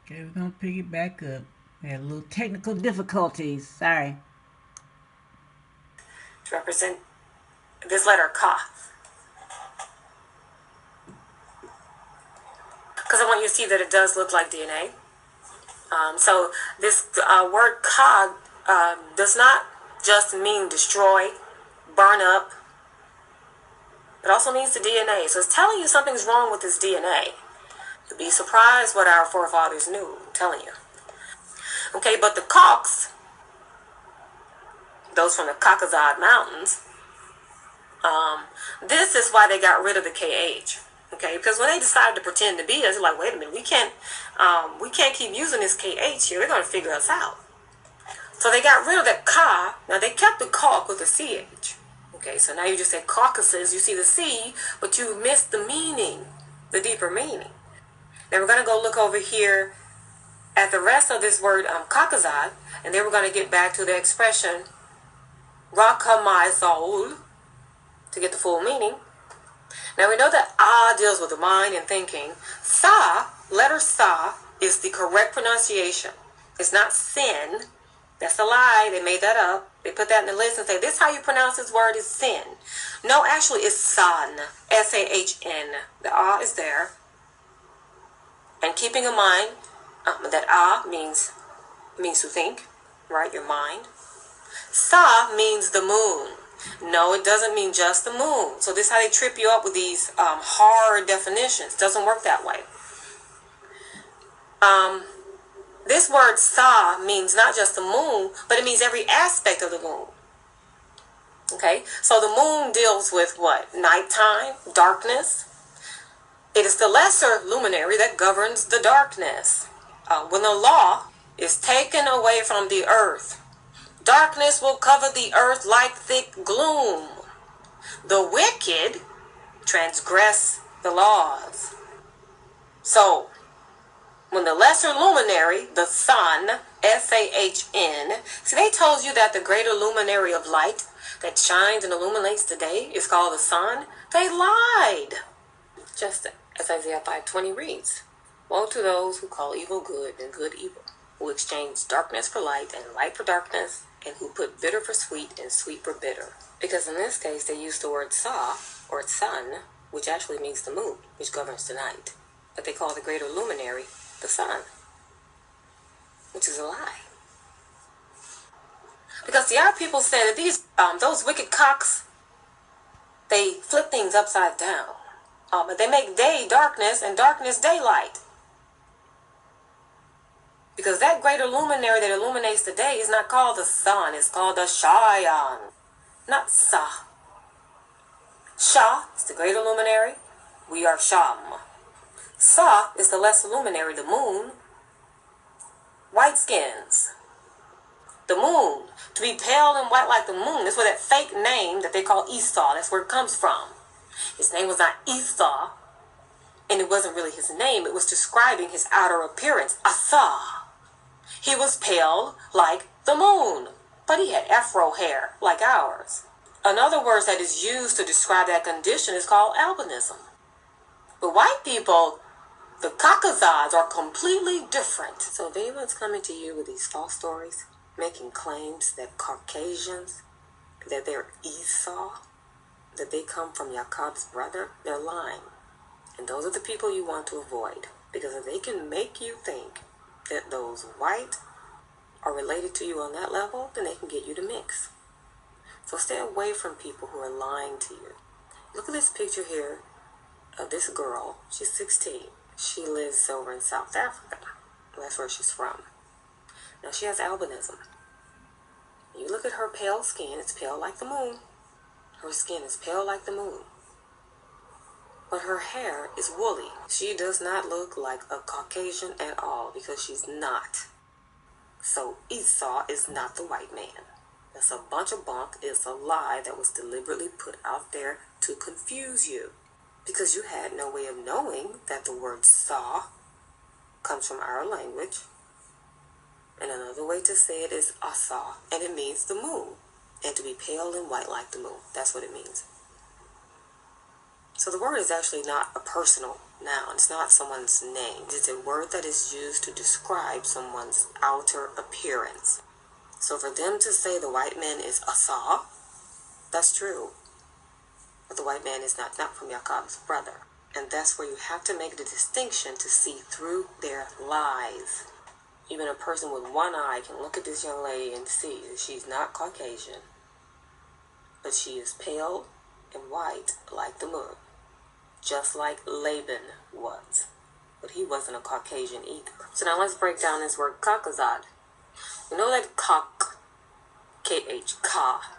Okay, we're gonna pick it back up. We had a little technical difficulties. Sorry. To represent this letter Ka. Because I want you to see that it does look like DNA. So this word Ka does not just mean destroy, burn up. It also means the DNA. So it's telling you something's wrong with this DNA. You'll be surprised what our forefathers knew. I'm telling you. Okay, but the Caucs, those from the Caucasus Mountains, this is why they got rid of the KH. Okay, because when they decided to pretend to be us, they're like, wait a minute, we can't keep using this KH here. They're going to figure us out. So they got rid of that Ka. Now they kept the Cauc with the CH. Okay, so now you just say Caucasus, you see the C, but you missed the meaning, the deeper meaning. Now we're going to go look over here at the rest of this word Caucasus, and then we're going to get back to the expression Rakamai Saul to get the full meaning. Now we know that deals with the mind and thinking. Sa, letter Sa, is the correct pronunciation. It's not sin. That's a lie. They made that up. They put that in the list and say, this is how you pronounce this word is sin. No, actually it's San. S-A-H-N. The is there. And keeping in mind that means to think, right? Your mind. Sa means the moon. No, it doesn't mean just the moon. So this is how they trip you up with these hard definitions. Doesn't work that way. This word Sa means not just the moon, but it means every aspect of the moon. Okay, so the moon deals with what? Nighttime, darkness. It is the lesser luminary that governs the darkness. When the law is taken away from the earth, darkness will cover the earth like thick gloom. The wicked transgress the laws. So, when the lesser luminary, the sun, S-A-H-N, see, they told you that the greater luminary of light that shines and illuminates the day is called the sun. They lied. Just as Isaiah 5:20 reads, woe to those who call evil good and good evil, who exchange darkness for light and light for darkness, and who put bitter for sweet and sweet for bitter. Because in this case, they use the word Sa, or sun, which actually means the moon, which governs the night. But they call the greater luminary the sun, which is a lie. Because the our people said that these those wicked cocks, they flip things upside down. But they make day darkness and darkness daylight. Because that greater luminary that illuminates the day is not called the sun, it's called the Shayan, not Sa. Sha is the greater luminary. We are Sham. Sa is the lesser luminary, the moon. White skins. The moon. To be pale and white like the moon. That's where that fake name that they call Esau, that's where it comes from. His name was not Esau, and it wasn't really his name. It was describing his outer appearance, Asa. He was pale like the moon, but he had afro hair like ours. Another word that is used to describe that condition is called albinism. But white people, the Caucasus, are completely different. So if anyone's coming to you with these false stories, making claims that Caucasians, that they're Esau, that they come from Jacob's brother, they're lying. And those are the people you want to avoid. Because if they can make you think that those white are related to you on that level, then they can get you to mix. So stay away from people who are lying to you. Look at this picture here of this girl. She's 16. She lives over in South Africa. That's where she's from. Now she has albinism. You look at her pale skin, it's pale like the moon. Her skin is pale like the moon. But her hair is woolly. She does not look like a Caucasian at all because she's not. So Esau is not the white man. That's a bunch of bunk. It's a lie that was deliberately put out there to confuse you. Because you had no way of knowing that the word Sa comes from our language. And another way to say it is Asa, and it means the moon. And to be pale and white like the moon. That's what it means. So the word is actually not a personal noun. It's not someone's name. It's a word that is used to describe someone's outer appearance. So for them to say the white man is Asa, that's true. But the white man is not from Jacob's brother. And that's where you have to make the distinction to see through their lies. Even a person with one eye can look at this young lady and see that she's not Caucasian, but she is pale and white like the moon, just like Laban was. But he wasn't a Caucasian either. So now let's break down this word kakazad. We know that kak, K-H, ka,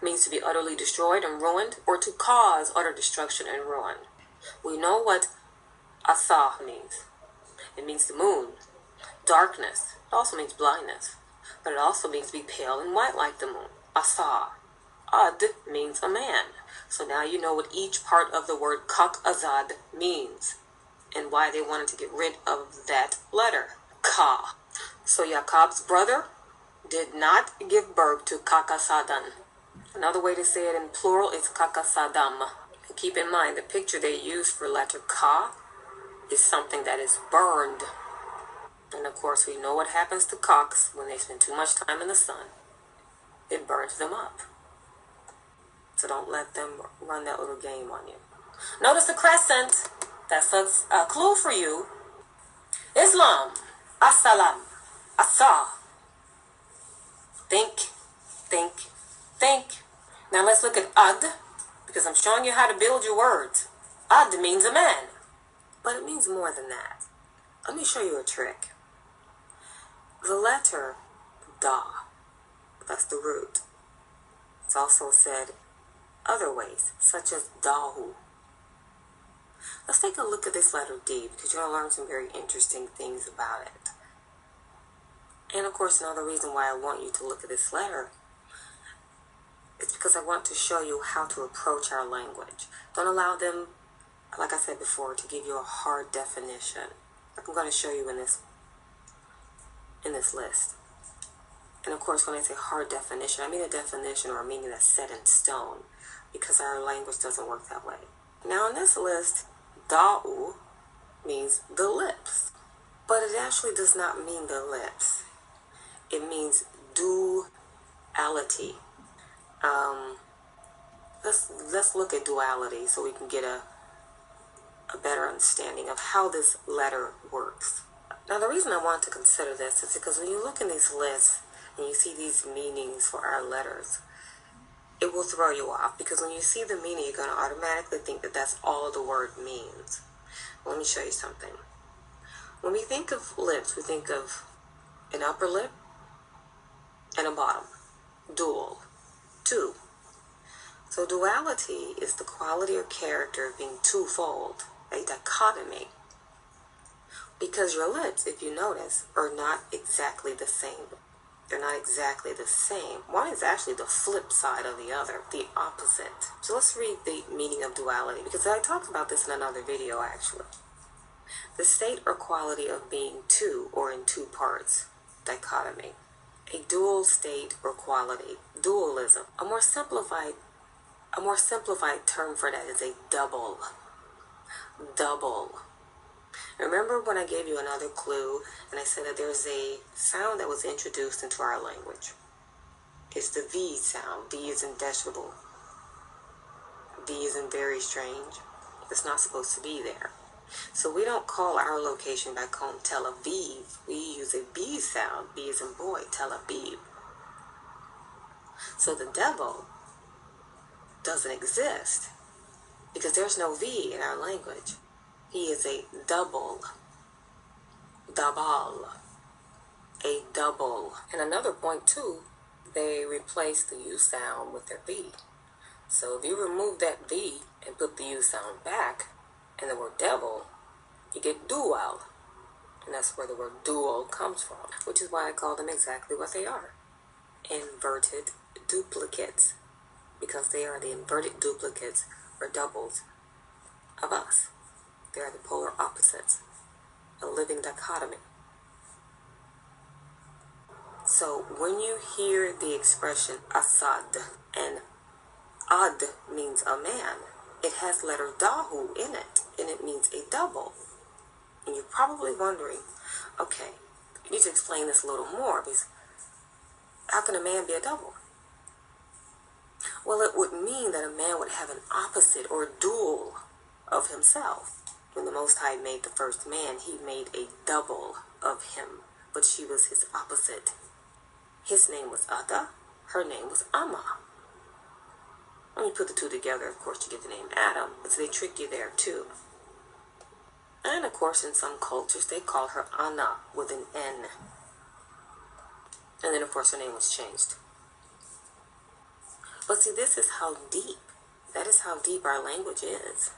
means to be utterly destroyed and ruined, or to cause utter destruction and ruin. We know what asa means. It means the moon, darkness. It also means blindness, but it also means to be pale and white like the moon. Asa. Ad means a man. So now you know what each part of the word kakazad means and why they wanted to get rid of that letter, ka. So Jacob's brother did not give birth to kakasadan. Another way to say it in plural is kakasadam. And keep in mind, the picture they use for letter ka is something that is burned. And of course, we know what happens to cocks when they spend too much time in the sun. It burns them up. So don't let them run that little game on you. Notice the crescent. That's a clue for you. Islam. As-salam. Asa. Think, think, think. Now let's look at ad, because I'm showing you how to build your words. Ad means a man, but it means more than that. Let me show you a trick. The letter da, that's the root. It's also said other ways, such as dahu. Let's take a look at this letter D, because you're going to learn some very interesting things about it. And of course, another reason why I want you to look at this letter is because I want to show you how to approach our language. Don't allow them, like I said before, to give you a hard definition, like I'm going to show you in this list. And of course, when I say hard definition, I mean a definition or a meaning that's set in stone, because our language doesn't work that way. Now in this list, da'u means the lips, but it actually does not mean the lips. It means duality. Let's look at duality so we can get a better understanding of how this letter works. Now the reason I want to consider this is because when you look in these lists and you see these meanings for our letters, it will throw you off, because when you see the meaning, you're going to automatically think that that's all the word means. Let me show you something. When we think of lips, we think of an upper lip and a bottom. Dual. Two. So duality is the quality or character of being twofold, a dichotomy. Because your lips, if you notice, are not exactly the same. They're not exactly the same. One is actually the flip side of the other, the opposite. So let's read the meaning of duality, because I talked about this in another video actually. The state or quality of being two or in two parts, dichotomy. A dual state or quality, dualism. A more simplified term for that is a double. Double. Remember when I gave you another clue and I said that there's a sound that was introduced into our language? It's the V sound. V is in vegetable. V is in very strange. It's not supposed to be there. So we don't call our location back home Tel Aviv. We use a B sound. B is in boy, Tel Aviv. So the devil doesn't exist because there's no V in our language. He is a double. Dabal. A double. And another point too, they replaced the U sound with their V. So if you remove that V and put the U sound back and the word devil, you get dual. And that's where the word dual comes from, which is why I call them exactly what they are. Inverted duplicates. Because they are the inverted duplicates or doubles of us. They are the polar opposites, a living dichotomy. So when you hear the expression asad, and ad means a man, it has letter dahu in it. and it means a double. And you're probably wondering, okay, you need to explain this a little more, because how can a man be a double? Well, it would mean that a man would have an opposite or dual of himself. When the Most High made the first man, he made a double of him, but she was his opposite. His name was Ada, her name was Amma. When you put the two together, of course, you get the name Adam, but they trick you there too. And of course, in some cultures, they call her Anna with an N. And then, of course, her name was changed. But see, this is how deep, that is how deep our language is.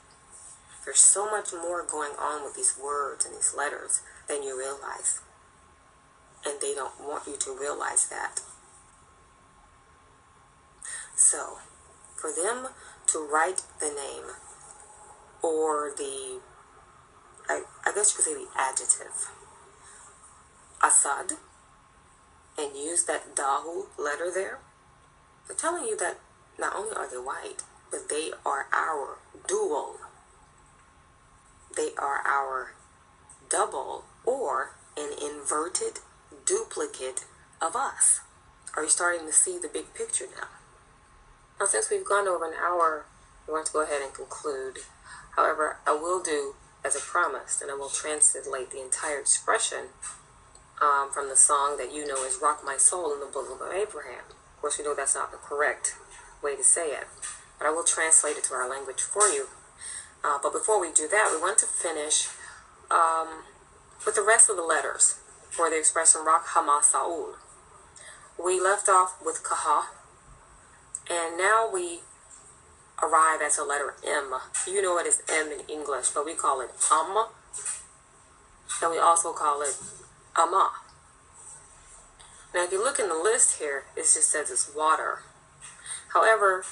There's so much more going on with these words and these letters than you realize. And they don't want you to realize that. So, for them to write the name, or the, I guess you could say the adjective, Asad, and use that Dahu letter there, they're telling you that not only are they white, but they are our dual. They are our double, or an inverted duplicate of us. Are you starting to see the big picture now? Now, since we've gone over an hour, we want to go ahead and conclude. However, I will do as I promised, and I will translate the entire expression from the song that you know is Rock My Soul in the Bosom of Abraham. Of course, we know that's not the correct way to say it, but I will translate it to our language for you. But before we do that, we want to finish with the rest of the letters for the expression Rak Hama Saul. We left off with Kaha, and now we arrive at the letter M. You know it is M in English, but we call it Amma, and we also call it Ama. Now, if you look in the list here, it just says it's water. However,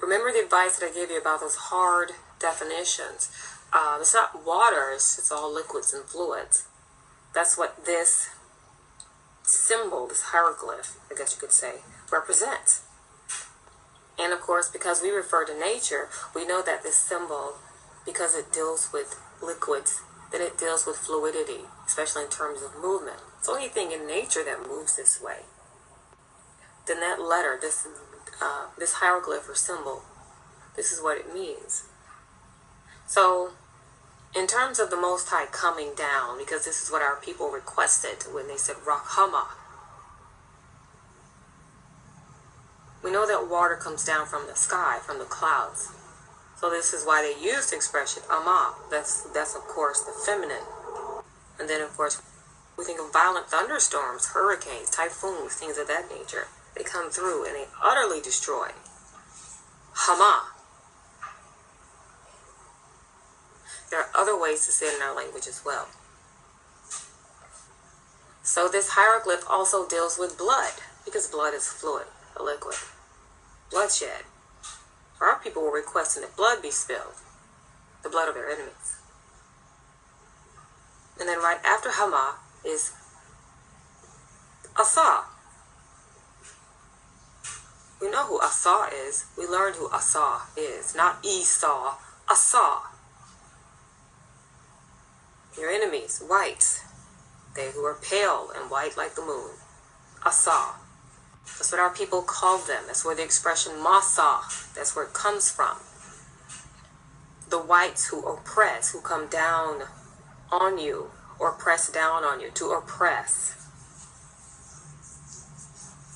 remember the advice that I gave you about those hard definitions. It's not water, it's all liquids and fluids. That's what this symbol, this hieroglyph, I guess you could say, represents. And of course, because we refer to nature, we know that this symbol, because it deals with liquids, then it deals with fluidity, especially in terms of movement. It's the only thing in nature that moves this way. Then that letter, this hieroglyph or symbol, this is what it means. So, in terms of the Most High coming down, because this is what our people requested when they said Rakhama, we know that water comes down from the sky, from the clouds. So this is why they used the expression Ama. That's of course the feminine. And then of course we think of violent thunderstorms, hurricanes, typhoons, things of that nature. They come through and they utterly destroy. Hama. There are other ways to say it in our language as well. So this hieroglyph also deals with blood, because blood is fluid, a liquid. Bloodshed. Our people were requesting that blood be spilled, the blood of their enemies. And then right after Hama is Asa. We know who Asa is. We learned who Asa is. Not Esau, Asa. Your enemies, whites. They who are pale and white like the moon. Asa. That's what our people called them. That's where the expression Masa, that's where it comes from. The whites who oppress, who come down on you, or press down on you, to oppress.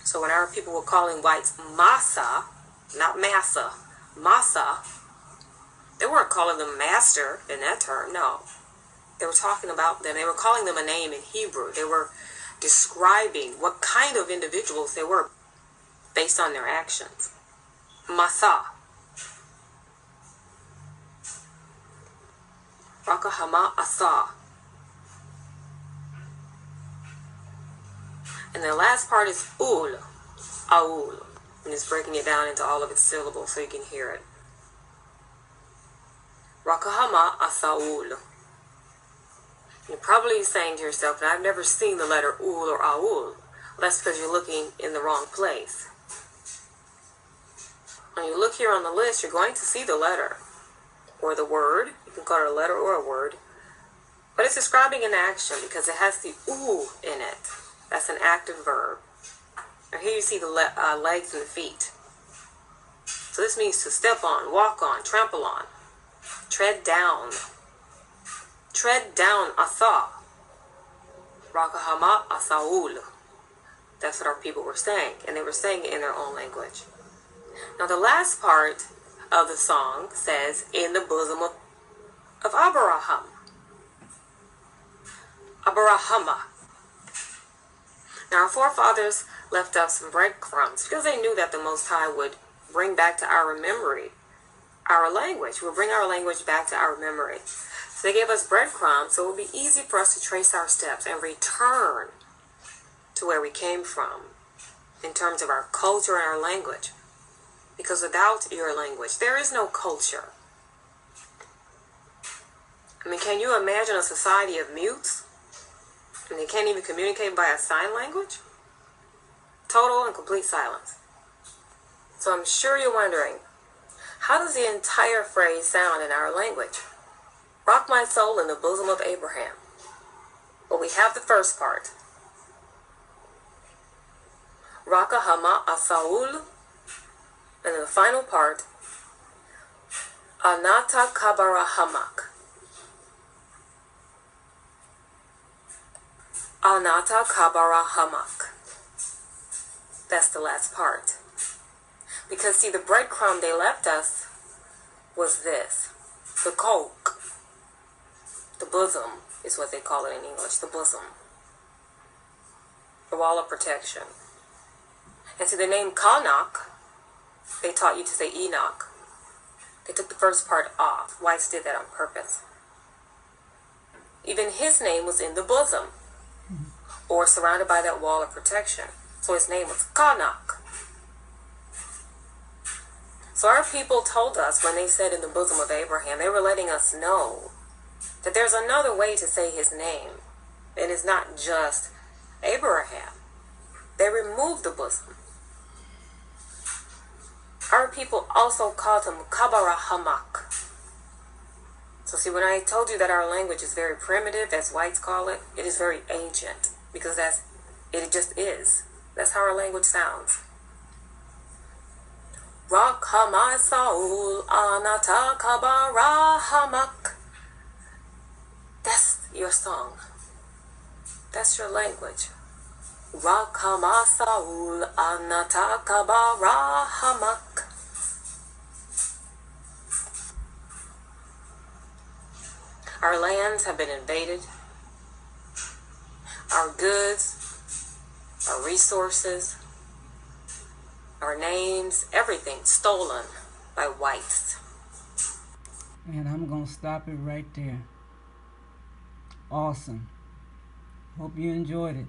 So when our people were calling whites Masa, not Massa, Masa, they weren't calling them master in that term, no. They were talking about them, they were calling them a name in Hebrew. They were describing what kind of individuals they were based on their actions. Masa. Rakahama Asa. And the last part is ul, aul. And it's breaking it down into all of its syllables so you can hear it. Rakahama Asaul. You're probably saying to yourself, I've never seen the letter ul or aul. Well, that's because you're looking in the wrong place. When you look here on the list, you're going to see the letter. or the word. You can call it a letter or a word. But it's describing an action because it has the "u" in it. That's an active verb. Now here you see the legs and the feet. So this means to step on, walk on, trample on, tread down. Tread down asa. Rakahama asaul. That's what our people were saying, and they were saying it in their own language. Now the last part of the song says, in the bosom of Abraham. Abrahama. Now our forefathers left us some breadcrumbs because they knew that the Most High would bring back to our memory our language. We'll bring our language back to our memory. So they gave us breadcrumbs so it would be easy for us to trace our steps and return to where we came from in terms of our culture and our language. Because without your language, there is no culture. I mean, can you imagine a society of mutes? And they can't even communicate by a sign language? Total and complete silence. So I'm sure you're wondering, how does the entire phrase sound in our language? Rock my soul in the bosom of Abraham. Well, we have the first part. Rakahama asaul. And then the final part, Anata kabarahamak. Anata kabarahamak. That's the last part. Because see, the breadcrumb they left us was this. The coke. The bosom is what they call it in English. The bosom. The wall of protection. And see, the name Kanak, they taught you to say Enoch. They took the first part off. Whites did that on purpose. Even his name was in the bosom, or surrounded by that wall of protection. So his name was Kanak. So our people told us when they said in the bosom of Abraham, they were letting us know that there's another way to say his name. And it's not just Abraham. They removed the bosom. Our people also called him Kabarahamak. So see, when I told you that our language is very primitive, as whites call it, it is very ancient. Because it just is. That's how our language sounds. Rakhama Saul Anata Kabarahamak. That's your song. That's your language. Rakhama Saul Anata Kabarahamak. Our lands have been invaded. Our goods, our resources, our names, everything stolen by whites. And I'm going to stop it right there. Awesome. Hope you enjoyed it.